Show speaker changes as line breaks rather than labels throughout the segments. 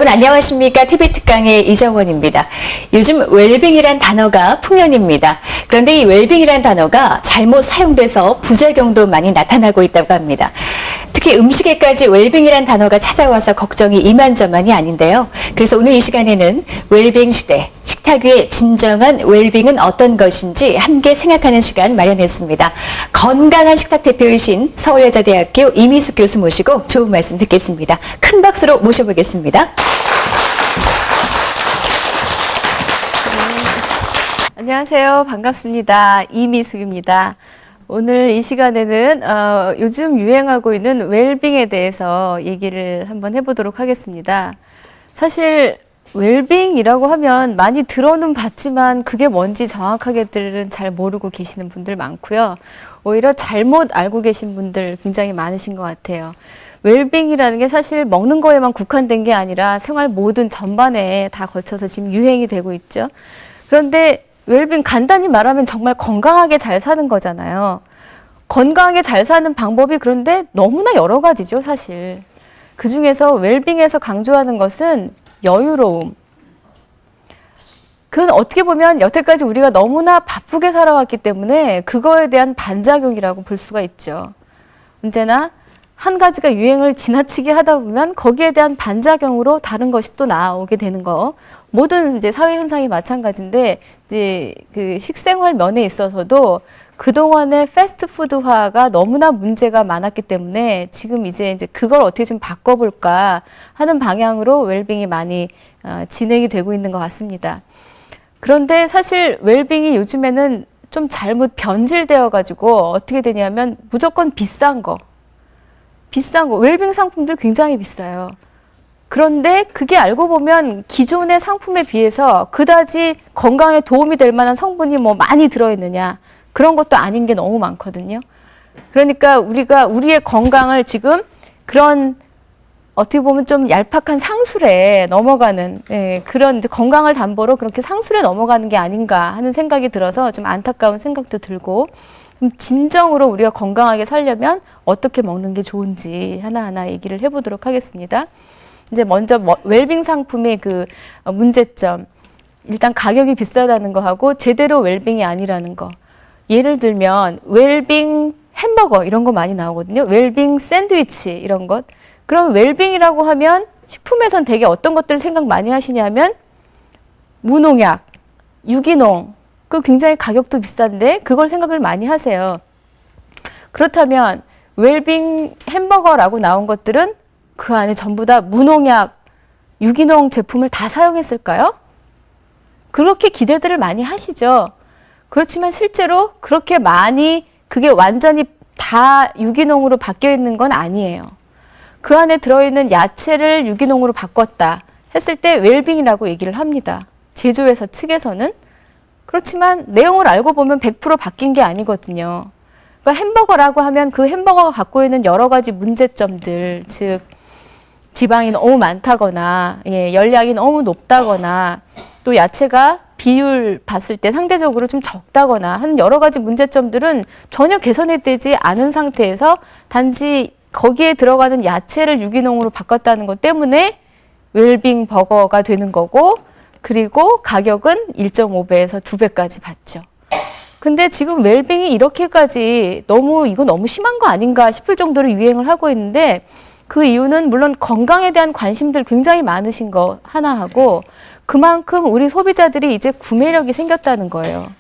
여러분 안녕하십니까? TV특강의 이정원입니다. 요즘 웰빙이란 단어가 풍년입니다. 그런데 이 웰빙이란 단어가 잘못 사용돼서 부작용도 많이 나타나고 있다고 합니다. 특히 음식에까지 웰빙이란 단어가 찾아와서 걱정이 이만저만이 아닌데요. 그래서 오늘 이 시간에는 웰빙 시대, 식탁 위의 진정한 웰빙은 어떤 것인지 함께 생각하는 시간 마련했습니다. 건강한 식탁 대표이신 서울여자대학교 이미숙 교수 모시고 좋은 말씀 듣겠습니다. 큰 박수로 모셔보겠습니다.
안녕하세요. 반갑습니다. 이미숙입니다. 오늘 이 시간에는 요즘 유행하고 있는 웰빙에 대해서 얘기를 한번 해보도록 하겠습니다. 사실 웰빙이라고 하면 많이 들어는 봤지만 그게 뭔지 정확하게들은 잘 모르고 계시는 분들 많고요. 오히려 잘못 알고 계신 분들 굉장히 많으신 것 같아요. 웰빙이라는 게 사실 먹는 거에만 국한된 게 아니라 생활 모든 전반에 다 걸쳐서 지금 유행이 되고 있죠. 그런데 웰빙 간단히 말하면 정말 건강하게 잘 사는 거잖아요. 건강하게 잘 사는 방법이 그런데 너무나 여러 가지죠, 사실. 그중에서 웰빙에서 강조하는 것은 여유로움. 그건 어떻게 보면 여태까지 우리가 너무나 바쁘게 살아왔기 때문에 그거에 대한 반작용이라고 볼 수가 있죠. 언제나 한 가지가 유행을 지나치게 하다 보면 거기에 대한 반작용으로 다른 것이 또 나오게 되는 거. 모든 이제 사회 현상이 마찬가지인데 이제 그 식생활 면에 있어서도 그동안의 패스트푸드화가 너무나 문제가 많았기 때문에 지금 이제 그걸 어떻게 좀 바꿔볼까 하는 방향으로 웰빙이 많이 진행이 되고 있는 것 같습니다. 그런데 사실 웰빙이 요즘에는 좀 잘못 변질되어 가지고 어떻게 되냐면 무조건 비싼 거, 웰빙 상품들 굉장히 비싸요. 그런데 그게 알고 보면 기존의 상품에 비해서 그다지 건강에 도움이 될 만한 성분이 뭐 많이 들어있느냐, 그런 것도 아닌 게 너무 많거든요. 그러니까 우리가 우리의 건강을 지금 그런 어떻게 보면 좀 얄팍한 상술에 넘어가는 그런 이제 건강을 담보로 그렇게 상술에 넘어가는 게 아닌가 하는 생각이 들어서 좀 안타까운 생각도 들고, 진정으로 우리가 건강하게 살려면 어떻게 먹는 게 좋은지 하나하나 얘기를 해보도록 하겠습니다. 이제 먼저 웰빙 상품의 그 문제점, 일단 가격이 비싸다는 거 하고 제대로 웰빙이 아니라는 거. 예를 들면 웰빙 햄버거 이런 거 많이 나오거든요. 웰빙 샌드위치 이런 것. 그럼 웰빙이라고 하면 식품에선 되게 어떤 것들 생각 많이 하시냐면 무농약, 유기농, 그 굉장히 가격도 비싼데 그걸 생각을 많이 하세요. 그렇다면 웰빙 햄버거라고 나온 것들은 그 안에 전부 다 무농약, 유기농 제품을 다 사용했을까요? 그렇게 기대들을 많이 하시죠. 그렇지만 실제로 그렇게 많이 그게 완전히 다 유기농으로 바뀌어 있는 건 아니에요. 그 안에 들어있는 야채를 유기농으로 바꿨다 했을 때 웰빙이라고 얘기를 합니다. 제조회사 측에서는. 그렇지만 내용을 알고 보면 100% 바뀐 게 아니거든요. 그러니까 햄버거라고 하면 그 햄버거가 갖고 있는 여러 가지 문제점들, 즉 지방이 너무 많다거나 열량이 너무 높다거나 또 야채가 비율 봤을 때 상대적으로 좀 적다거나 하는 여러 가지 문제점들은 전혀 개선이 되지 않은 상태에서 단지 거기에 들어가는 야채를 유기농으로 바꿨다는 것 때문에 웰빙 버거가 되는 거고, 그리고 가격은 1.5배에서 2배까지 받죠. 근데 지금 웰빙이 이렇게까지 이거 너무 심한 거 아닌가 싶을 정도로 유행을 하고 있는데, 그 이유는 물론 건강에 대한 관심들 굉장히 많으신 거 하나 하고, 그만큼 우리 소비자들이 이제 구매력이 생겼다는 거예요.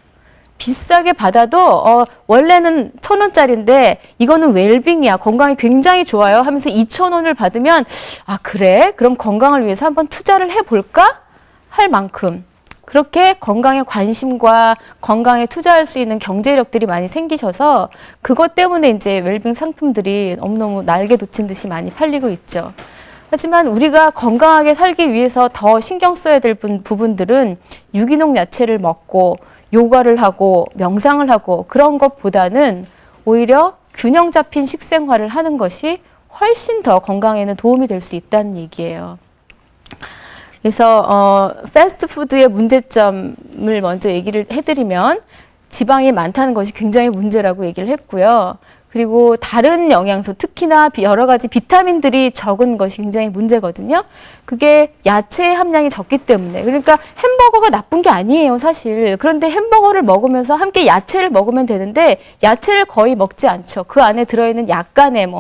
비싸게 받아도 원래는 1,000원짜리인데 이거는 웰빙이야, 건강이 굉장히 좋아요 하면서 2,000원을 받으면 아 그래? 그럼 건강을 위해서 한번 투자를 해볼까? 할 만큼 그렇게 건강에 관심과 건강에 투자할 수 있는 경제력들이 많이 생기셔서 그것 때문에 이제 웰빙 상품들이 너무너무 날개 돋친 듯이 많이 팔리고 있죠. 하지만 우리가 건강하게 살기 위해서 더 신경 써야 될 부분들은 유기농 야채를 먹고 요가를 하고 명상을 하고 그런 것보다는 오히려 균형 잡힌 식생활을 하는 것이 훨씬 더 건강에는 도움이 될 수 있다는 얘기예요. 그래서 패스트푸드의 문제점을 먼저 얘기를 해드리면 지방이 많다는 것이 굉장히 문제라고 얘기를 했고요. 그리고 다른 영양소, 특히나 여러 가지 비타민들이 적은 것이 굉장히 문제거든요. 그게 야채 함량이 적기 때문에. 그러니까 햄버거가 나쁜 게 아니에요, 사실. 그런데 햄버거를 먹으면서 함께 야채를 먹으면 되는데 야채를 거의 먹지 않죠. 그 안에 들어있는 약간의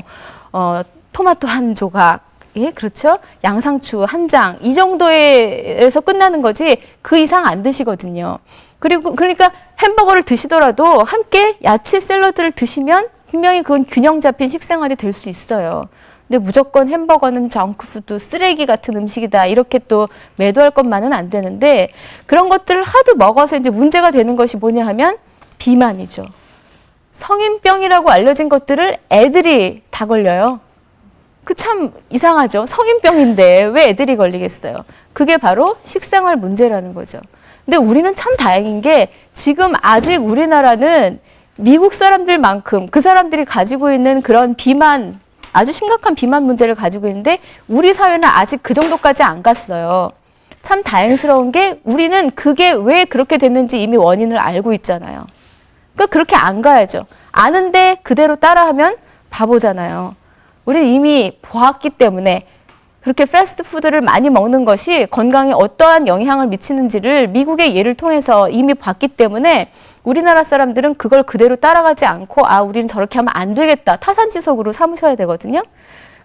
토마토 한 조각, 예, 그렇죠. 양상추 한 장, 이 정도에서 끝나는 거지 그 이상 안 드시거든요. 그러니까 햄버거를 드시더라도 함께 야채 샐러드를 드시면 분명히 그건 균형 잡힌 식생활이 될 수 있어요. 근데 무조건 햄버거는 정크푸드, 쓰레기 같은 음식이다. 이렇게 또 매도할 것만은 안 되는데 그런 것들을 하도 먹어서 이제 문제가 되는 것이 뭐냐 하면 비만이죠. 성인병이라고 알려진 것들을 애들이 다 걸려요. 그 참 이상하죠. 성인병인데 왜 애들이 걸리겠어요? 그게 바로 식생활 문제라는 거죠. 근데 우리는 참 다행인 게 지금 아직 우리나라는 미국 사람들만큼 그 사람들이 가지고 있는 그런 비만, 아주 심각한 비만 문제를 가지고 있는데 우리 사회는 아직 그 정도까지 안 갔어요. 참 다행스러운 게 우리는 그게 왜 그렇게 됐는지 이미 원인을 알고 있잖아요. 그러니까 그렇게 안 가야죠. 아는데 그대로 따라하면 바보잖아요. 우리는 이미 보았기 때문에 그렇게 패스트푸드를 많이 먹는 것이 건강에 어떠한 영향을 미치는지를 미국의 예를 통해서 이미 봤기 때문에 우리나라 사람들은 그걸 그대로 따라가지 않고 우리는 저렇게 하면 안 되겠다. 타산지석으로 삼으셔야 되거든요.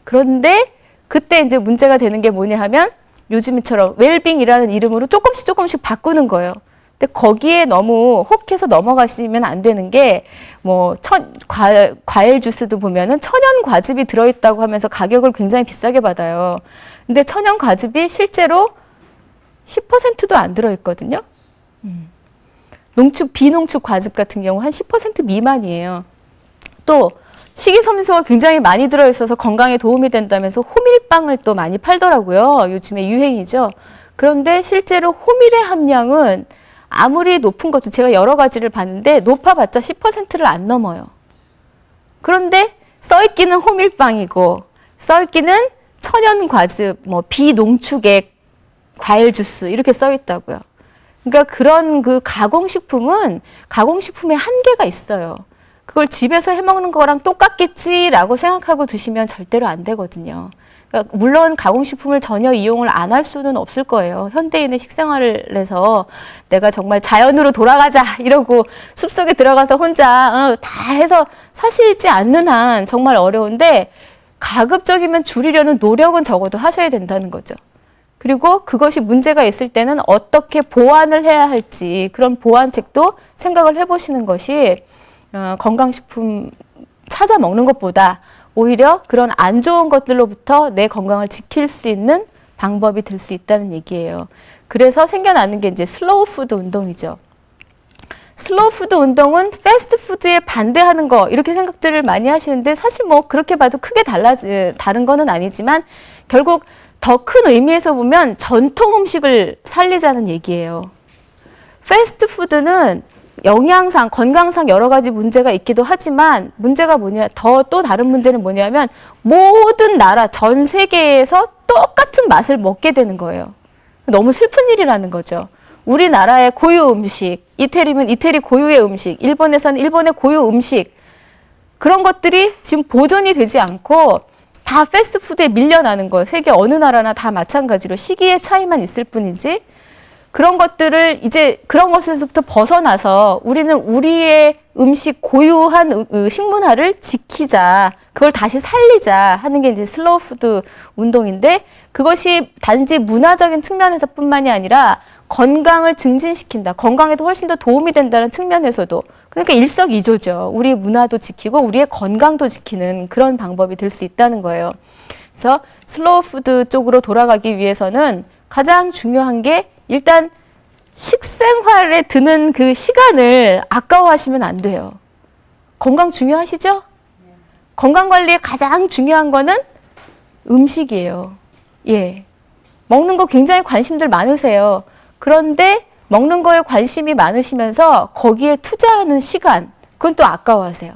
그런데 그때 이제 문제가 되는 게 뭐냐 하면 요즘처럼 웰빙이라는 이름으로 조금씩 바꾸는 거예요. 근데 거기에 너무 혹해서 넘어가시면 안 되는 게 과일 주스도 보면은 천연 과즙이 들어있다고 하면서 가격을 굉장히 비싸게 받아요. 근데 천연 과즙이 실제로 10%도 안 들어있거든요. 비농축 과즙 같은 경우 한 10% 미만이에요. 또 식이섬유소가 굉장히 많이 들어있어서 건강에 도움이 된다면서 호밀빵을 또 많이 팔더라고요. 요즘에 유행이죠. 그런데 실제로 호밀의 함량은 아무리 높은 것도 제가 여러 가지를 봤는데 높아봤자 10%를 안 넘어요. 그런데 써있기는 호밀빵이고 써있기는 천연 과즙, 비농축액 과일 주스 이렇게 써있다고요. 그러니까 그런 그 가공식품의 한계가 있어요. 그걸 집에서 해먹는 거랑 똑같겠지라고 생각하고 드시면 절대로 안 되거든요. 그러니까 물론 가공식품을 전혀 이용을 안 할 수는 없을 거예요. 현대인의 식생활에서 내가 정말 자연으로 돌아가자 이러고 숲속에 들어가서 혼자 다 해서 사시지 않는 한 정말 어려운데 가급적이면 줄이려는 노력은 적어도 하셔야 된다는 거죠. 그리고 그것이 문제가 있을 때는 어떻게 보완을 해야 할지 그런 보완책도 생각을 해보시는 것이 건강식품 찾아 먹는 것보다 오히려 그런 안 좋은 것들로부터 내 건강을 지킬 수 있는 방법이 될 수 있다는 얘기예요. 그래서 생겨나는 게 이제 슬로우 푸드 운동이죠. 슬로우 푸드 운동은 패스트푸드에 반대하는 거 이렇게 생각들을 많이 하시는데 사실 그렇게 봐도 크게 다른 거는 아니지만 결국 더 큰 의미에서 보면 전통 음식을 살리자는 얘기예요. 패스트푸드는 영양상, 건강상 여러 가지 문제가 있기도 하지만 문제가 또 다른 문제는 뭐냐면 모든 나라, 전 세계에서 똑같은 맛을 먹게 되는 거예요. 너무 슬픈 일이라는 거죠. 우리나라의 고유 음식, 이태리면 이태리 고유의 음식, 일본에서는 일본의 고유 음식 그런 것들이 지금 보존이 되지 않고 다 패스트푸드에 밀려나는 거예요. 세계 어느 나라나 다 마찬가지로 시기의 차이만 있을 뿐이지 그런 것들을 이제 그런 것에서부터 벗어나서 우리는 우리의 음식 고유한 식문화를 지키자. 그걸 다시 살리자 하는 게 이제 슬로우 푸드 운동인데 그것이 단지 문화적인 측면에서 뿐만이 아니라 건강을 증진시킨다. 건강에도 훨씬 더 도움이 된다는 측면에서도 그러니까 일석이조죠. 우리 문화도 지키고 우리의 건강도 지키는 그런 방법이 될 수 있다는 거예요. 그래서 슬로우 푸드 쪽으로 돌아가기 위해서는 가장 중요한 게 일단 식생활에 드는 그 시간을 아까워하시면 안 돼요. 건강 중요하시죠? 건강 관리에 가장 중요한 거는 음식이에요. 예. 먹는 거 굉장히 관심들 많으세요. 그런데 먹는 거에 관심이 많으시면서 거기에 투자하는 시간, 그건 또 아까워하세요.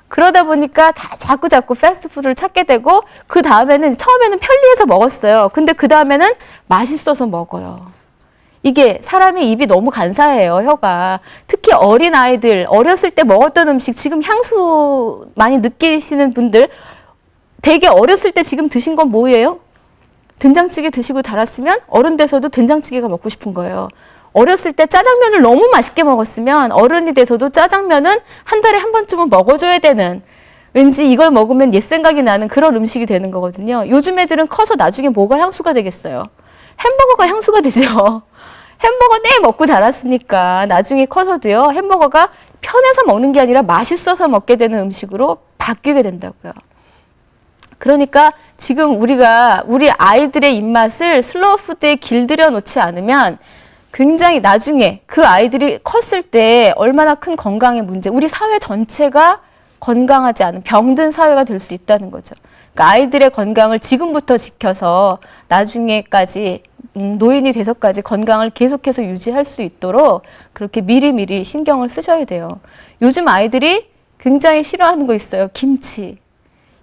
그러다 보니까 다 자꾸 패스트푸드를 찾게 되고 처음에는 편리해서 먹었어요. 근데 그 다음에는 맛있어서 먹어요. 이게 사람의 입이 너무 간사해요, 혀가. 특히 어린 아이들, 어렸을 때 먹었던 음식, 지금 향수 많이 느끼시는 분들, 되게 어렸을 때 지금 드신 건 뭐예요? 된장찌개 드시고 자랐으면 어른 돼서도 된장찌개가 먹고 싶은 거예요. 어렸을 때 짜장면을 너무 맛있게 먹었으면 어른이 돼서도 짜장면은 한 달에 한 번쯤은 먹어줘야 되는, 왠지 이걸 먹으면 옛 생각이 나는 그런 음식이 되는 거거든요. 요즘 애들은 커서 나중에 뭐가 향수가 되겠어요? 햄버거가 향수가 되죠. 햄버거 내 먹고 자랐으니까 나중에 커서도요, 햄버거가 편해서 먹는 게 아니라 맛있어서 먹게 되는 음식으로 바뀌게 된다고요. 그러니까 지금 우리가 우리 아이들의 입맛을 슬로우 푸드에 길들여 놓지 않으면 굉장히 나중에 그 아이들이 컸을 때 얼마나 큰 건강의 문제, 우리 사회 전체가 건강하지 않은 병든 사회가 될 수 있다는 거죠. 그러니까 아이들의 건강을 지금부터 지켜서 나중에까지 노인이 돼서까지 건강을 계속해서 유지할 수 있도록 그렇게 미리미리 신경을 쓰셔야 돼요. 요즘 아이들이 굉장히 싫어하는 거 있어요. 김치.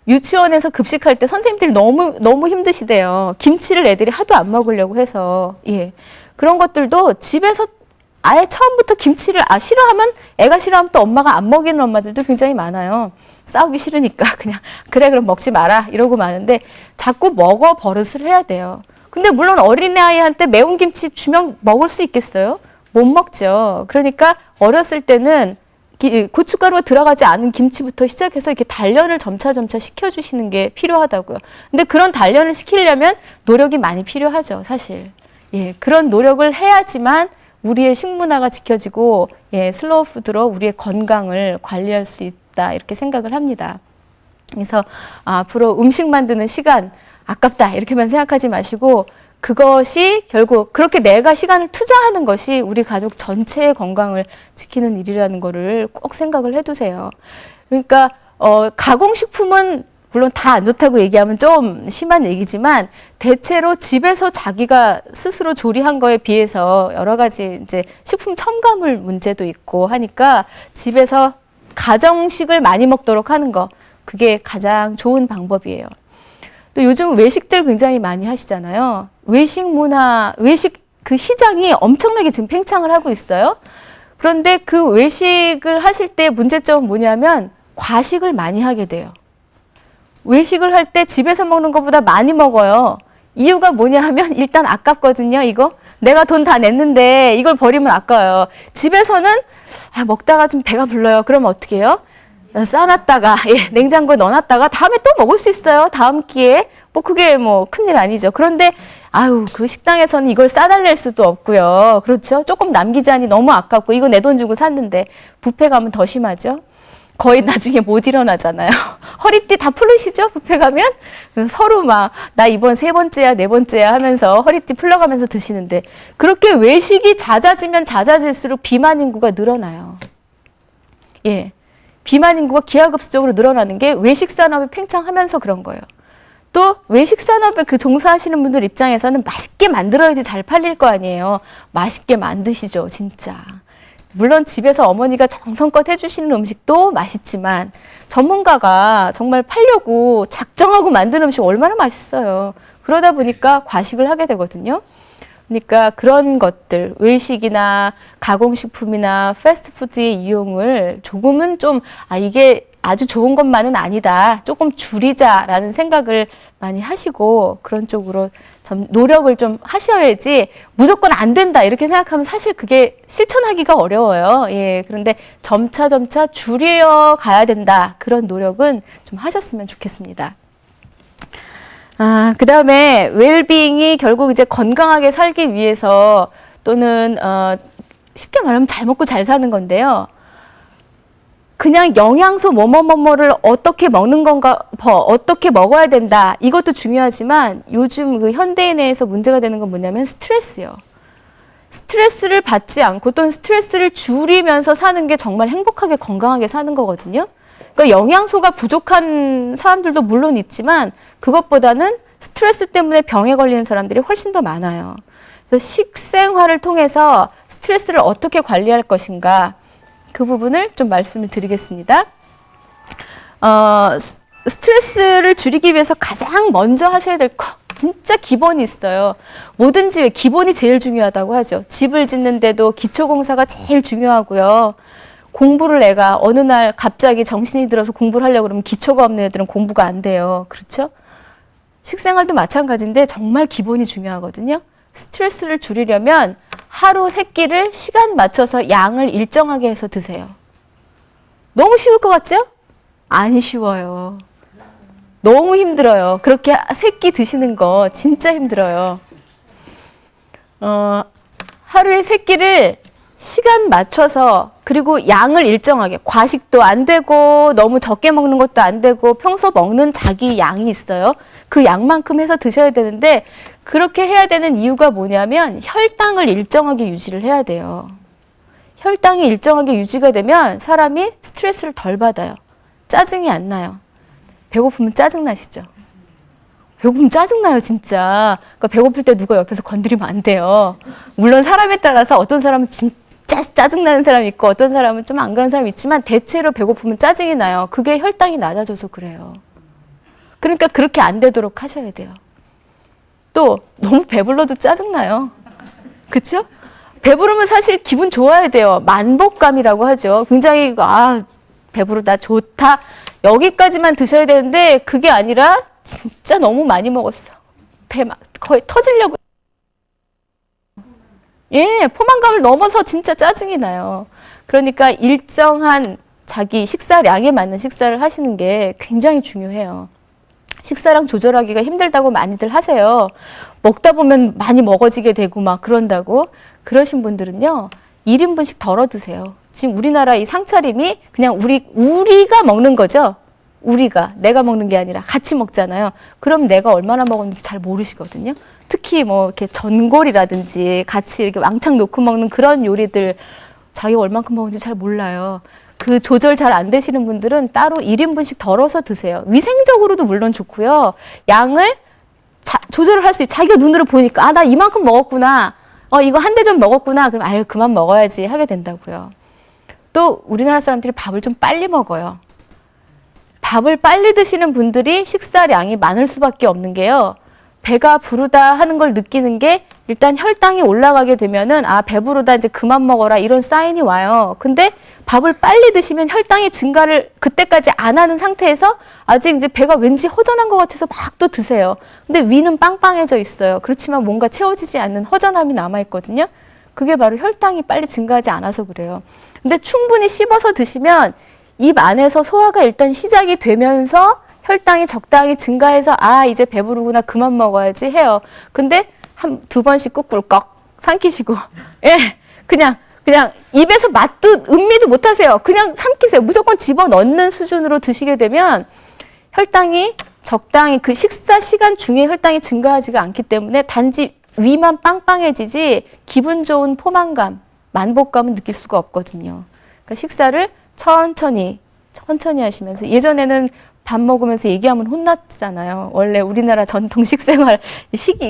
유치원에서 급식할 때 선생님들이 너무 힘드시대요. 김치를 애들이 하도 안 먹으려고 해서. 예. 그런 것들도 집에서 아예 처음부터 김치를 싫어하면, 애가 싫어하면 또 엄마가 안 먹이는 엄마들도 굉장히 많아요. 싸우기 싫으니까 그냥 그래 그럼 먹지 마라 이러고 마는데, 자꾸 먹어 버릇을 해야 돼요. 근데 물론 어린아이한테 매운 김치 주면 먹을 수 있겠어요? 못 먹죠. 그러니까 어렸을 때는 고춧가루가 들어가지 않은 김치부터 시작해서 이렇게 단련을 점차 시켜주시는 게 필요하다고요. 근데 그런 단련을 시키려면 노력이 많이 필요하죠, 사실. 예, 그런 노력을 해야지만 우리의 식문화가 지켜지고, 예, 슬로우 푸드로 우리의 건강을 관리할 수 있다, 이렇게 생각을 합니다. 그래서 앞으로 음식 만드는 시간 아깝다 이렇게만 생각하지 마시고, 그것이 결국 그렇게 내가 시간을 투자하는 것이 우리 가족 전체의 건강을 지키는 일이라는 거를 꼭 생각을 해두세요. 그러니까 가공식품은 물론 다 안 좋다고 얘기하면 좀 심한 얘기지만, 대체로 집에서 자기가 스스로 조리한 거에 비해서 여러 가지 이제 식품 첨가물 문제도 있고 하니까 집에서 가정식을 많이 먹도록 하는 거, 그게 가장 좋은 방법이에요. 또 요즘 외식들 굉장히 많이 하시잖아요. 외식 문화, 외식 그 시장이 엄청나게 지금 팽창을 하고 있어요. 그런데 그 외식을 하실 때 문제점은 뭐냐면 과식을 많이 하게 돼요. 외식을 할 때 집에서 먹는 것보다 많이 먹어요. 이유가 뭐냐 하면 일단 아깝거든요, 이거. 내가 돈 다 냈는데 이걸 버리면 아까워요. 집에서는 먹다가 좀 배가 불러요. 그러면 어떻게 해요? 싸놨다가, 예, 냉장고에 넣어놨다가 다음에 또 먹을 수 있어요. 다음 기회에. 그게 큰일 아니죠. 그런데 그 식당에서는 이걸 싸달랠 수도 없고요. 그렇죠? 조금 남기자니 너무 아깝고, 이거 내 돈 주고 샀는데. 뷔페 가면 더 심하죠. 거의 나중에 못 일어나잖아요. 허리띠 다 풀으시죠? 뷔페 가면? 서로 나 이번 3번째야, 4번째야 하면서 허리띠 풀러가면서 드시는데, 그렇게 외식이 잦아지면 잦아질수록 비만 인구가 늘어나요. 예. 비만 인구가 기하급수적으로 늘어나는 게 외식 산업이 팽창하면서 그런 거예요. 또 외식 산업에 종사하시는 분들 입장에서는 맛있게 만들어야지 잘 팔릴 거 아니에요. 맛있게 만드시죠, 진짜. 물론 집에서 어머니가 정성껏 해주시는 음식도 맛있지만, 전문가가 정말 팔려고 작정하고 만든 음식 얼마나 맛있어요. 그러다 보니까 과식을 하게 되거든요. 그러니까 그런 것들, 외식이나 가공식품이나 패스트푸드의 이용을 조금은 좀, 이게 아주 좋은 것만은 아니다, 조금 줄이자라는 생각을 많이 하시고, 그런 쪽으로 좀 노력을 좀 하셔야지, 무조건 안 된다 이렇게 생각하면 사실 그게 실천하기가 어려워요. 예, 그런데 점차 줄여 가야 된다, 그런 노력은 좀 하셨으면 좋겠습니다. 그 다음에 웰빙이 결국 이제 건강하게 살기 위해서, 또는 쉽게 말하면 잘 먹고 잘 사는 건데요. 그냥 영양소 뭐뭐뭐뭐를 어떻게 먹는 건가, 어떻게 먹어야 된다, 이것도 중요하지만 요즘 그 현대인에서 문제가 되는 건 뭐냐면 스트레스요. 스트레스를 받지 않고 또는 스트레스를 줄이면서 사는 게 정말 행복하게 건강하게 사는 거거든요. 그러니까 영양소가 부족한 사람들도 물론 있지만 그것보다는 스트레스 때문에 병에 걸리는 사람들이 훨씬 더 많아요. 그래서 식생활을 통해서 스트레스를 어떻게 관리할 것인가, 그 부분을 좀 말씀을 드리겠습니다. 스트레스를 줄이기 위해서 가장 먼저 하셔야 될 거, 진짜 기본이 있어요. 뭐든지 왜 기본이 제일 중요하다고 하죠. 집을 짓는데도 기초공사가 제일 중요하고요. 공부를 내가 어느 날 갑자기 정신이 들어서 공부를 하려고 그러면 기초가 없는 애들은 공부가 안 돼요. 그렇죠? 식생활도 마찬가지인데 정말 기본이 중요하거든요. 스트레스를 줄이려면 하루 3끼를 시간 맞춰서 양을 일정하게 해서 드세요. 너무 쉬울 것 같죠? 안 쉬워요. 너무 힘들어요. 그렇게 3끼 드시는 거 진짜 힘들어요. 하루에 3끼를 시간 맞춰서 그리고 양을 일정하게 과식도 안 되고 너무 적게 먹는 것도 안 되고 평소 먹는 자기 양이 있어요. 그 양만큼 해서 드셔야 되는데 그렇게 해야 되는 이유가 뭐냐면 혈당을 일정하게 유지를 해야 돼요. 혈당이 일정하게 유지가 되면 사람이 스트레스를 덜 받아요. 짜증이 안 나요. 배고프면 짜증 나시죠? 배고프면 짜증나요, 진짜. 그러니까 배고플 때 누가 옆에서 건드리면 안 돼요. 물론 사람에 따라서 어떤 사람은 진짜 짜증나는 사람이 있고 어떤 사람은 좀 안 그런 사람이 있지만 대체로 배고프면 짜증이 나요. 그게 혈당이 낮아져서 그래요. 그러니까 그렇게 안 되도록 하셔야 돼요. 또 너무 배불러도 짜증나요. 그렇죠? 배부르면 사실 기분 좋아야 돼요. 만복감이라고 하죠. 굉장히 배부르다, 좋다. 여기까지만 드셔야 되는데 그게 아니라 진짜 너무 많이 먹었어. 배 막 거의 터지려고. 예, 포만감을 넘어서 진짜 짜증이 나요. 그러니까 일정한 자기 식사량에 맞는 식사를 하시는 게 굉장히 중요해요. 식사량 조절하기가 힘들다고 많이들 하세요. 먹다 보면 많이 먹어지게 되고 막 그런다고. 그러신 분들은요, 1인분씩 덜어 드세요. 지금 우리나라 이 상차림이 그냥 우리가 먹는 거죠. 내가 먹는 게 아니라 같이 먹잖아요. 그럼 내가 얼마나 먹었는지 잘 모르시거든요. 특히 뭐 이렇게 전골이라든지 같이 이렇게 왕창 놓고 먹는 그런 요리들 자기가 얼만큼 먹었는지 잘 몰라요. 그 조절 잘 안 되시는 분들은 따로 1인분씩 덜어서 드세요. 위생적으로도 물론 좋고요. 양을 조절을 할 수 있어요. 자기가 눈으로 보니까 나 이만큼 먹었구나. 이거 한 대접 먹었구나. 그럼 그만 먹어야지 하게 된다고요. 또 우리나라 사람들이 밥을 좀 빨리 먹어요. 밥을 빨리 드시는 분들이 식사량이 많을 수밖에 없는 게요. 배가 부르다 하는 걸 느끼는 게 일단 혈당이 올라가게 되면은 배부르다 이제 그만 먹어라 이런 사인이 와요. 근데 밥을 빨리 드시면 혈당이 증가를 그때까지 안 하는 상태에서 아직 이제 배가 왠지 허전한 것 같아서 막 또 드세요. 근데 위는 빵빵해져 있어요. 그렇지만 뭔가 채워지지 않는 허전함이 남아 있거든요. 그게 바로 혈당이 빨리 증가하지 않아서 그래요. 근데 충분히 씹어서 드시면 입 안에서 소화가 일단 시작이 되면서 혈당이 적당히 증가해서 이제 배부르구나 그만 먹어야지 해요. 근데 두 번씩 꿀꺽 삼키시고 그냥 입에서 맛도 음미도 못 하세요. 그냥 삼키세요. 무조건 집어넣는 수준으로 드시게 되면 혈당이 적당히 그 식사 시간 중에 혈당이 증가하지가 않기 때문에 단지 위만 빵빵해지지 기분 좋은 포만감, 만복감은 느낄 수가 없거든요. 그러니까 식사를 천천히 하시면서 예전에는 밥 먹으면서 얘기하면 혼났잖아요. 원래 우리나라 전통 식생활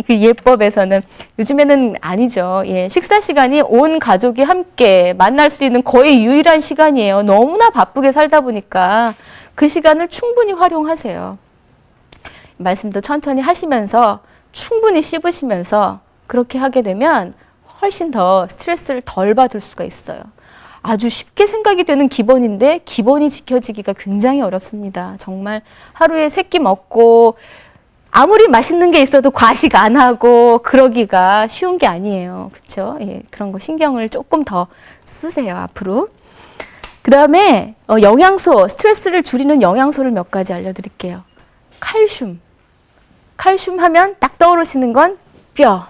그 예법에서는 요즘에는 아니죠. 식사 시간이 온 가족이 함께 만날 수 있는 거의 유일한 시간이에요. 너무나 바쁘게 살다 보니까 그 시간을 충분히 활용하세요. 말씀도 천천히 하시면서 충분히 씹으시면서 그렇게 하게 되면 훨씬 더 스트레스를 덜 받을 수가 있어요. 아주 쉽게 생각이 되는 기본인데 기본이 지켜지기가 굉장히 어렵습니다. 정말 하루에 3끼 먹고 아무리 맛있는 게 있어도 과식 안 하고 그러기가 쉬운 게 아니에요. 그렇죠? 그런 거 신경을 조금 더 쓰세요, 앞으로. 그 다음에 영양소, 스트레스를 줄이는 영양소를 몇 가지 알려드릴게요. 칼슘. 칼슘 하면 딱 떠오르시는 건 뼈.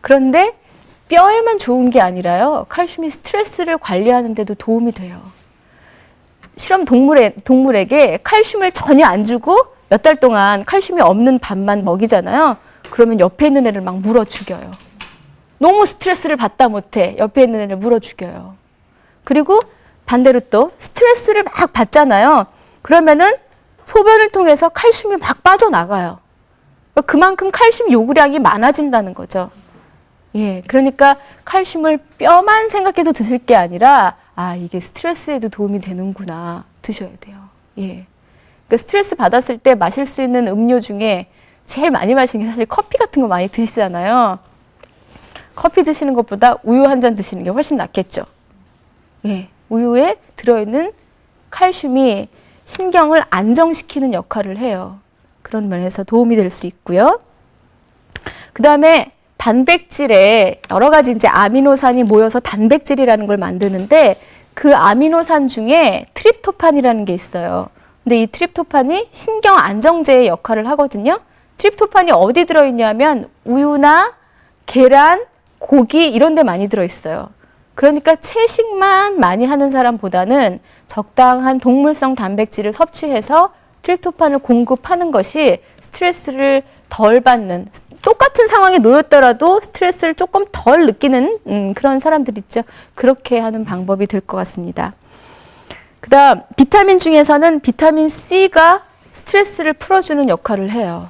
그런데 뼈에만 좋은 게 아니라요. 칼슘이 스트레스를 관리하는 데도 도움이 돼요. 실험 동물에게 칼슘을 전혀 안 주고 몇 달 동안 칼슘이 없는 밥만 먹이잖아요. 그러면 옆에 있는 애를 막 물어 죽여요. 너무 스트레스를 받다 못해 옆에 있는 애를 물어 죽여요. 그리고 반대로 또 스트레스를 막 받잖아요. 그러면은 소변을 통해서 칼슘이 막 빠져나가요. 그만큼 칼슘 요구량이 많아진다는 거죠. 그러니까 칼슘을 뼈만 생각해서 드실 게 아니라 이게 스트레스에도 도움이 되는구나 드셔야 돼요. 그러니까 스트레스 받았을 때 마실 수 있는 음료 중에 제일 많이 마시는 게 사실 커피 같은 거 많이 드시잖아요. 커피 드시는 것보다 우유 한 잔 드시는 게 훨씬 낫겠죠. 예, 우유에 들어있는 칼슘이 신경을 안정시키는 역할을 해요. 그런 면에서 도움이 될 수 있고요. 그 다음에 단백질에 여러 가지 이제 아미노산이 모여서 단백질이라는 걸 만드는데 그 아미노산 중에 트립토판이라는 게 있어요. 근데 이 트립토판이 신경 안정제의 역할을 하거든요. 트립토판이 어디 들어있냐면 우유나 계란, 고기 이런 데 많이 들어있어요. 그러니까 채식만 많이 하는 사람보다는 적당한 동물성 단백질을 섭취해서 트립토판을 공급하는 것이 스트레스를 덜 받는, 똑같은 상황에 놓였더라도 스트레스를 조금 덜 느끼는 그런 사람들 있죠. 그렇게 하는 방법이 될 것 같습니다. 그 다음 비타민 중에서는 비타민 C가 스트레스를 풀어주는 역할을 해요.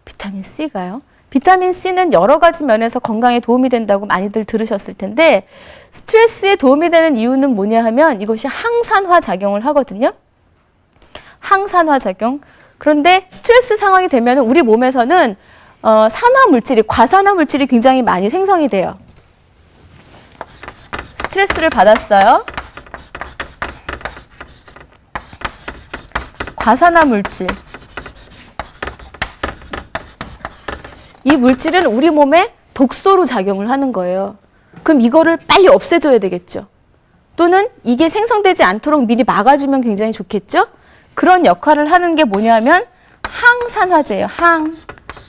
비타민 C가요. 비타민 C는 여러 가지 면에서 건강에 도움이 된다고 많이들 들으셨을 텐데 스트레스에 도움이 되는 이유는 뭐냐 하면 이것이 항산화 작용을 하거든요. 항산화 작용. 그런데 스트레스 상황이 되면 우리 몸에서는 산화 물질이, 과산화 물질이 굉장히 많이 생성이 돼요. 스트레스를 받았어요. 과산화 물질. 이 물질은 우리 몸에 독소로 작용을 하는 거예요. 그럼 이거를 빨리 없애줘야 되겠죠. 또는 이게 생성되지 않도록 미리 막아주면 굉장히 좋겠죠. 그런 역할을 하는 게 뭐냐면 항산화제예요.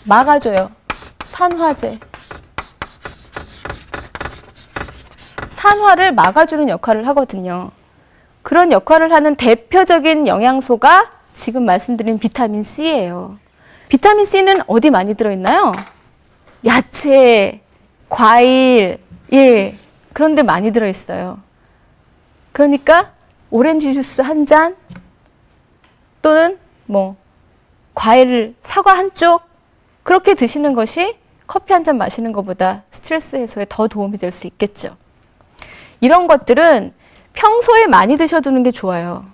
막아줘요. 산화제. 산화를 막아주는 역할을 하거든요. 그런 역할을 하는 대표적인 영양소가 지금 말씀드린 비타민 C예요. 비타민 C는 어디 많이 들어있나요? 야채, 과일, 예, 그런 데 많이 들어있어요. 그러니까 오렌지 주스 한 잔 또는 과일, 사과 한 쪽 그렇게 드시는 것이 커피 한 잔 마시는 것보다 스트레스 해소에 더 도움이 될 수 있겠죠. 이런 것들은 평소에 많이 드셔두는 게 좋아요.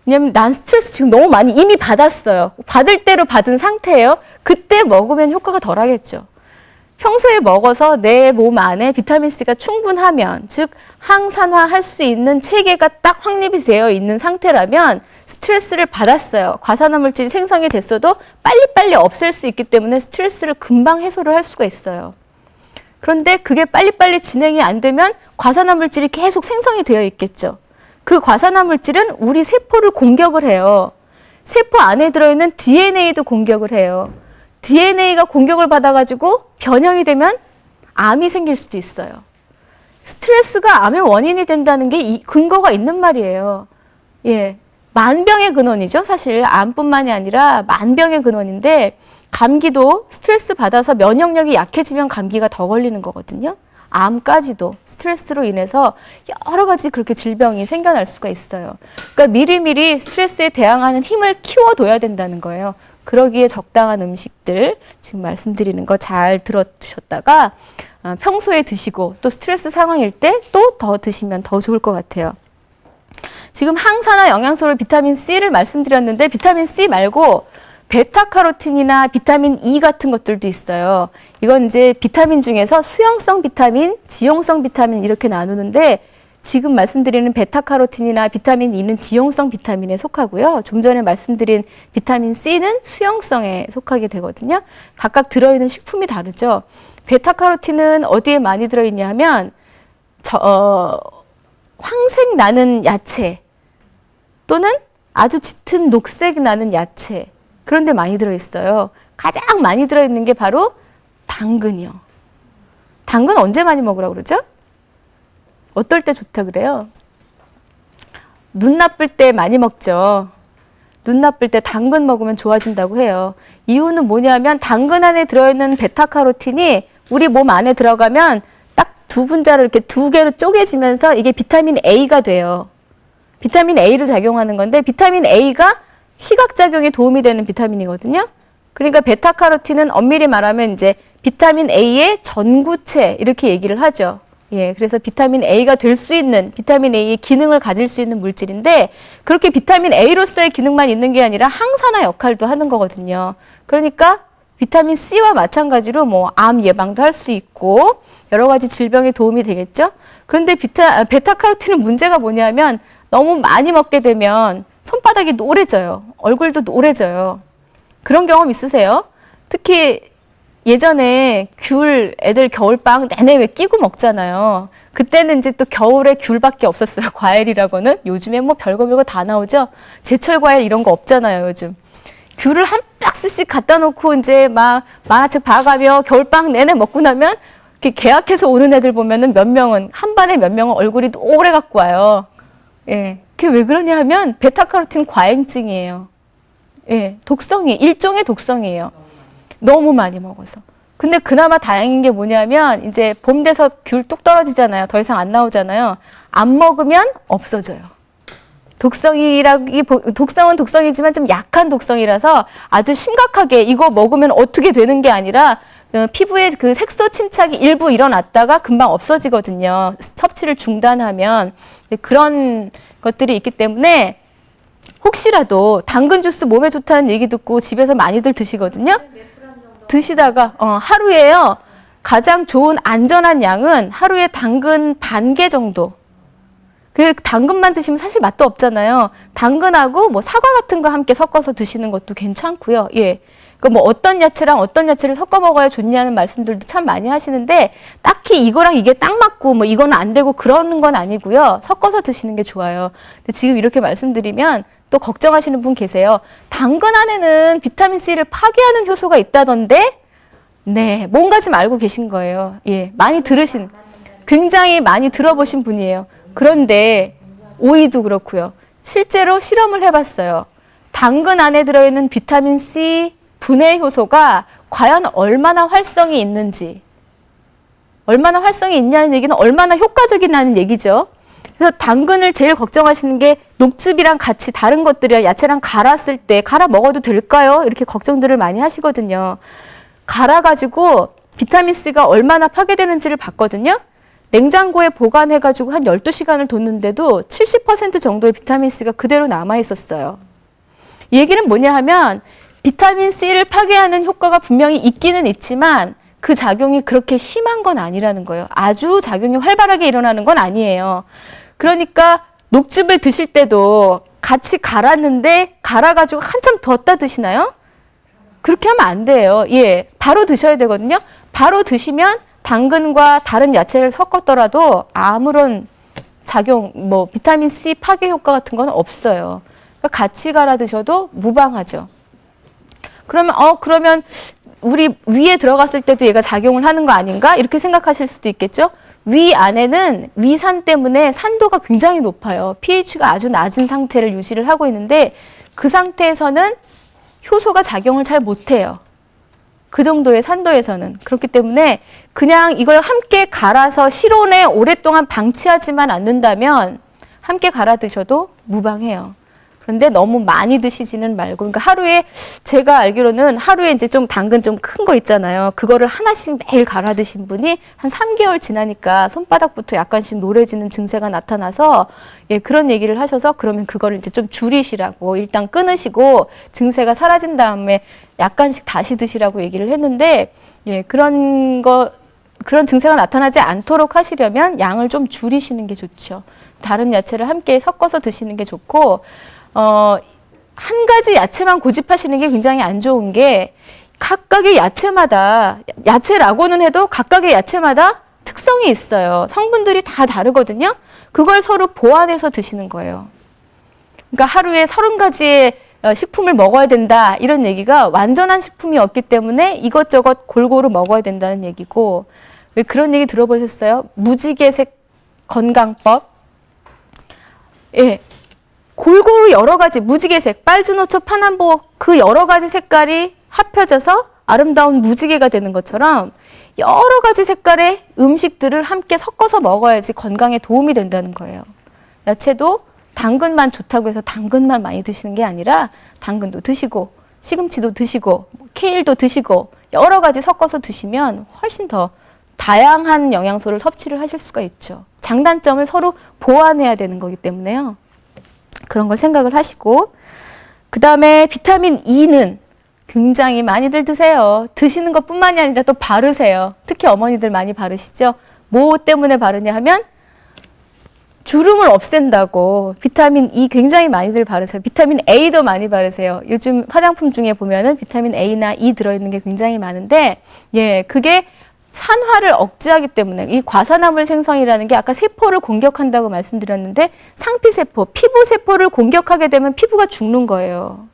왜냐면 난 스트레스 지금 너무 많이 이미 받았어요. 받을 대로 받은 상태예요. 그때 먹으면 효과가 덜 하겠죠. 평소에 먹어서 내 몸 안에 비타민C가 충분하면, 즉 항산화할 수 있는 체계가 딱 확립이 되어 있는 상태라면 스트레스를 받았어요. 과산화 물질이 생성이 됐어도 빨리빨리 없앨 수 있기 때문에 스트레스를 금방 해소를 할 수가 있어요. 그런데 그게 빨리빨리 진행이 안 되면 과산화 물질이 계속 생성이 되어 있겠죠. 그 과산화 물질은 우리 세포를 공격을 해요. 세포 안에 들어있는 DNA도 공격을 해요. DNA가 공격을 받아가지고 변형이 되면 암이 생길 수도 있어요. 스트레스가 암의 원인이 된다는 게 근거가 있는 말이에요. 예, 만병의 근원이죠. 사실 암뿐만이 아니라 만병의 근원인데 감기도 스트레스 받아서 면역력이 약해지면 감기가 더 걸리는 거거든요. 암까지도 스트레스로 인해서 여러 가지 그렇게 질병이 생겨날 수가 있어요. 그러니까 미리미리 스트레스에 대항하는 힘을 키워둬야 된다는 거예요. 그러기에 적당한 음식들 지금 말씀드리는 거 잘 들어두셨다가 평소에 드시고 또 스트레스 상황일 때 또 더 드시면 더 좋을 것 같아요. 지금 항산화 영양소를 비타민 C를 말씀드렸는데 비타민 C 말고 베타카로틴이나 비타민 E 같은 것들도 있어요. 이건 이제 비타민 중에서 수용성 비타민, 지용성 비타민 이렇게 나누는데 지금 말씀드리는 베타카로틴이나 비타민 E는 지용성 비타민에 속하고요. 좀 전에 말씀드린 비타민 C는 수용성에 속하게 되거든요. 각각 들어있는 식품이 다르죠. 베타카로틴은 어디에 많이 들어있냐 하면 황색 나는 야채 또는 아주 짙은 녹색 나는 야채 그런 데 많이 들어있어요. 가장 많이 들어있는 게 바로 당근이요. 당근 언제 많이 먹으라고 그러죠? 어떨 때 좋다 그래요? 눈 나쁠 때 많이 먹죠. 눈 나쁠 때 당근 먹으면 좋아진다고 해요. 이유는 뭐냐면 당근 안에 들어있는 베타카로틴이 우리 몸 안에 들어가면 딱 두 분자로 이렇게 두 개로 쪼개지면서 이게 비타민 A가 돼요. 비타민 A로 작용하는 건데 비타민 A가 시각작용에 도움이 되는 비타민이거든요. 그러니까 베타카로틴은 엄밀히 말하면 이제 비타민 A의 전구체 이렇게 얘기를 하죠. 예, 그래서 비타민 A가 될 수 있는, 비타민 A의 기능을 가질 수 있는 물질인데 그렇게 비타민 A로서의 기능만 있는 게 아니라 항산화 역할도 하는 거거든요. 그러니까 비타민 C와 마찬가지로 뭐 암 예방도 할 수 있고 여러 가지 질병에 도움이 되겠죠. 그런데 베타카로틴은 문제가 뭐냐면 너무 많이 먹게 되면 손바닥이 노래져요. 얼굴도 노래져요. 그런 경험 있으세요? 특히 예전에 귤 애들 겨울빵 내내 왜 끼고 먹잖아요. 그때는 이제 또 겨울에 귤밖에 없었어요. 과일이라고는. 요즘에 뭐 별거 다 나오죠. 제철 과일 이런 거 없잖아요, 요즘. 귤을 한 박스씩 갖다 놓고 이제 막 만화책 봐가며 겨울빵 내내 먹고 나면 이렇게 계약해서 오는 애들 보면은 몇 명은, 한 반에 몇 명은 얼굴이 노래 갖고 와요. 예. 그게 왜 그러냐 하면 베타카로틴 과잉증이에요. 예. 독성이, 일종의 독성이에요. 너무 많이 먹어서. 근데 그나마 다행인 게 뭐냐면 이제 봄 돼서 귤 뚝 떨어지잖아요. 더 이상 안 나오잖아요. 안 먹으면 없어져요. 독성은 독성이지만 좀 약한 독성이라서 아주 심각하게 이거 먹으면 어떻게 되는 게 아니라 피부에 그 색소 침착이 일부 일어났다가 금방 없어지거든요. 섭취를 중단하면. 그런 것들이 있기 때문에 혹시라도 당근 주스 몸에 좋다는 얘기 듣고 집에서 많이들 드시거든요. 드시다가 하루에요. 가장 좋은 안전한 양은 하루에 당근 반 개 정도. 그 당근만 드시면 사실 맛도 없잖아요. 당근하고 뭐 사과 같은 거 함께 섞어서 드시는 것도 괜찮고요. 예. 그 뭐 어떤 야채랑 어떤 야채를 섞어 먹어야 좋냐는 말씀들도 참 많이 하시는데 딱히 이거랑 이게 딱 맞고 뭐 이거는 안 되고 그러는 건 아니고요. 섞어서 드시는 게 좋아요. 근데 지금 이렇게 말씀드리면 또 걱정하시는 분 계세요. 당근 안에는 비타민 C를 파괴하는 효소가 있다던데? 네, 뭔가 좀 알고 계신 거예요. 예, 굉장히 많이 들어보신 분이에요. 그런데 오이도 그렇고요. 실제로 실험을 해봤어요. 당근 안에 들어있는 비타민 C 분해 효소가 과연 얼마나 활성이 있는지, 얼마나 활성이 있냐는 얘기는 얼마나 효과적이냐는 얘기죠. 그래서 당근을 제일 걱정하시는 게 녹즙이랑 같이 다른 것들이랑 야채랑 갈았을 때 갈아 먹어도 될까요? 이렇게 걱정들을 많이 하시거든요. 갈아가지고 비타민 C가 얼마나 파괴되는지를 봤거든요. 냉장고에 보관해가지고 한 12시간을 뒀는데도 70% 정도의 비타민 C가 그대로 남아있었어요. 이 얘기는 뭐냐 하면 비타민 C를 파괴하는 효과가 분명히 있기는 있지만 그 작용이 그렇게 심한 건 아니라는 거예요. 아주 작용이 활발하게 일어나는 건 아니에요. 그러니까 녹즙을 드실 때도 같이 갈았는데 갈아가지고 한참 뒀다 드시나요? 그렇게 하면 안 돼요. 예, 바로 드셔야 되거든요. 바로 드시면 당근과 다른 야채를 섞었더라도 아무런 작용, 뭐 비타민 C 파괴 효과 같은 건 없어요. 그러니까 같이 갈아 드셔도 무방하죠. 그러면 우리 위에 들어갔을 때도 얘가 작용을 하는 거 아닌가? 이렇게 생각하실 수도 있겠죠? 위 안에는 위산 때문에 산도가 굉장히 높아요. pH가 아주 낮은 상태를 유지를 하고 있는데 그 상태에서는 효소가 작용을 잘 못해요. 그 정도의 산도에서는. 그렇기 때문에 그냥 이걸 함께 갈아서 실온에 오랫동안 방치하지만 않는다면 함께 갈아 드셔도 무방해요. 그런데 너무 많이 드시지는 말고, 그러니까 하루에, 제가 알기로는 하루에 이제 좀 당근 좀 큰 거 있잖아요. 그거를 하나씩 매일 갈아 드신 분이 한 3개월 지나니까 손바닥부터 약간씩 노래지는 증세가 나타나서, 예, 그런 얘기를 하셔서 그러면 그거를 이제 좀 줄이시라고 일단 끊으시고 증세가 사라진 다음에 약간씩 다시 드시라고 얘기를 했는데, 예, 그런 증세가 나타나지 않도록 하시려면 양을 좀 줄이시는 게 좋죠. 다른 야채를 함께 섞어서 드시는 게 좋고, 한 가지 야채만 고집하시는 게 굉장히 안 좋은 게 각각의 야채라고는 해도 각각의 야채마다 특성이 있어요. 성분들이 다 다르거든요. 그걸 서로 보완해서 드시는 거예요. 그러니까 하루에 30가지의 식품을 먹어야 된다 이런 얘기가 완전한 식품이 없기 때문에 이것저것 골고루 먹어야 된다는 얘기고, 왜 그런 얘기 들어보셨어요? 무지개색 건강법. 예. 골고루 여러 가지 무지개색, 빨주노초, 파남보 그 여러 가지 색깔이 합혀져서 아름다운 무지개가 되는 것처럼 여러 가지 색깔의 음식들을 함께 섞어서 먹어야지 건강에 도움이 된다는 거예요. 야채도 당근만 좋다고 해서 당근만 많이 드시는 게 아니라 당근도 드시고 시금치도 드시고 케일도 드시고 여러 가지 섞어서 드시면 훨씬 더 다양한 영양소를 섭취를 하실 수가 있죠. 장단점을 서로 보완해야 되는 거기 때문에요. 그런 걸 생각을 하시고, 그 다음에 비타민 E는 굉장히 많이들 드세요. 드시는 것뿐만이 아니라 또 바르세요. 특히 어머니들 많이 바르시죠? 뭐 때문에 바르냐 하면 주름을 없앤다고 비타민 E 굉장히 많이들 바르세요. 비타민 A도 많이 바르세요. 요즘 화장품 중에 보면은 비타민 A나 E 들어있는 게 굉장히 많은데, 예, 그게 산화를 억제하기 때문에 이 과산화물 생성이라는 게 아까 세포를 공격한다고 말씀드렸는데 상피세포, 피부세포를 공격하게 되면 피부가 죽는 거예요.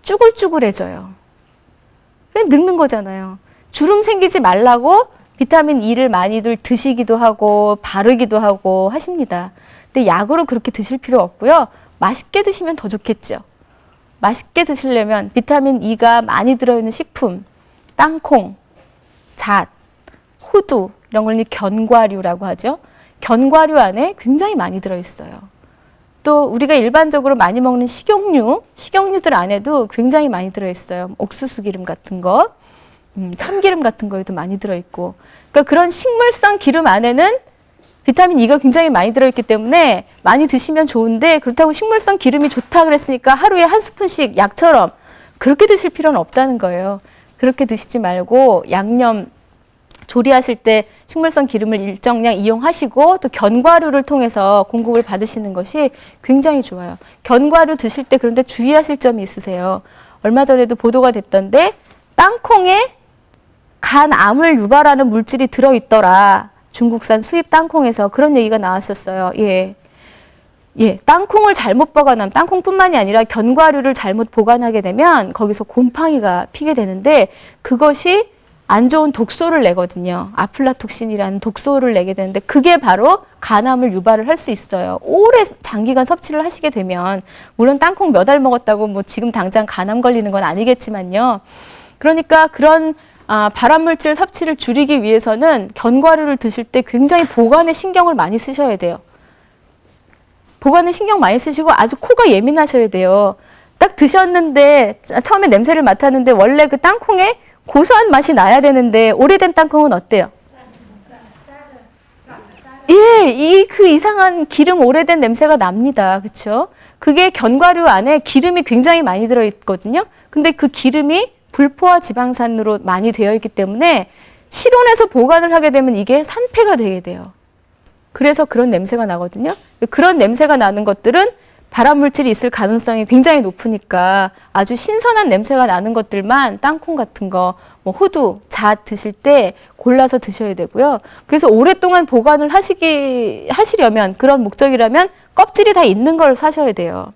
쭈글쭈글해져요. 그냥 늙는 거잖아요. 주름 생기지 말라고 비타민 E를 많이들 드시기도 하고 바르기도 하고 하십니다. 근데 약으로 그렇게 드실 필요 없고요. 맛있게 드시면 더 좋겠죠. 맛있게 드시려면 비타민 E가 많이 들어있는 식품, 땅콩, 잣, 호두 이런 걸 견과류라고 하죠. 견과류 안에 굉장히 많이 들어있어요. 또 우리가 일반적으로 많이 먹는 식용유들 안에도 굉장히 많이 들어있어요. 옥수수 기름 같은 거, 참기름 같은 거에도 많이 들어있고. 그러니까 그런 식물성 기름 안에는 비타민 E가 굉장히 많이 들어있기 때문에 많이 드시면 좋은데, 그렇다고 식물성 기름이 좋다 그랬으니까 하루에 한 스푼씩 약처럼 그렇게 드실 필요는 없다는 거예요. 그렇게 드시지 말고 양념 조리하실 때 식물성 기름을 일정량 이용하시고 또 견과류를 통해서 공급을 받으시는 것이 굉장히 좋아요. 견과류 드실 때 그런데 주의하실 점이 있으세요. 얼마 전에도 보도가 됐던데 땅콩에 간암을 유발하는 물질이 들어있더라. 중국산 수입 땅콩에서 그런 얘기가 나왔었어요. 예. 예, 땅콩을 잘못 보관하면, 땅콩뿐만이 아니라 견과류를 잘못 보관하게 되면 거기서 곰팡이가 피게 되는데 그것이 안 좋은 독소를 내거든요. 아플라톡신이라는 독소를 내게 되는데 그게 바로 간암을 유발을 할 수 있어요. 오래 장기간 섭취를 하시게 되면, 물론 땅콩 몇 알 먹었다고 뭐 지금 당장 간암 걸리는 건 아니겠지만요. 그러니까 그런 발암물질 섭취를 줄이기 위해서는 견과류를 드실 때 굉장히 보관에 신경을 많이 쓰셔야 돼요. 보관에 신경 많이 쓰시고 아주 코가 예민하셔야 돼요. 딱 드셨는데 처음에 냄새를 맡았는데 원래 그 땅콩에 고소한 맛이 나야 되는데 오래된 땅콩은 어때요? 예, 그 이상한 기름 오래된 냄새가 납니다. 그렇죠? 그게 견과류 안에 기름이 굉장히 많이 들어있거든요. 근데 그 기름이 불포화 지방산으로 많이 되어 있기 때문에 실온에서 보관을 하게 되면 이게 산패가 되게 돼요. 그래서 그런 냄새가 나거든요. 그런 냄새가 나는 것들은 발암물질이 있을 가능성이 굉장히 높으니까 아주 신선한 냄새가 나는 것들만, 땅콩 같은 거, 뭐 호두, 잣 드실 때 골라서 드셔야 되고요. 그래서 오랫동안 보관을 하시려면, 그런 목적이라면 껍질이 다 있는 걸 사셔야 돼요.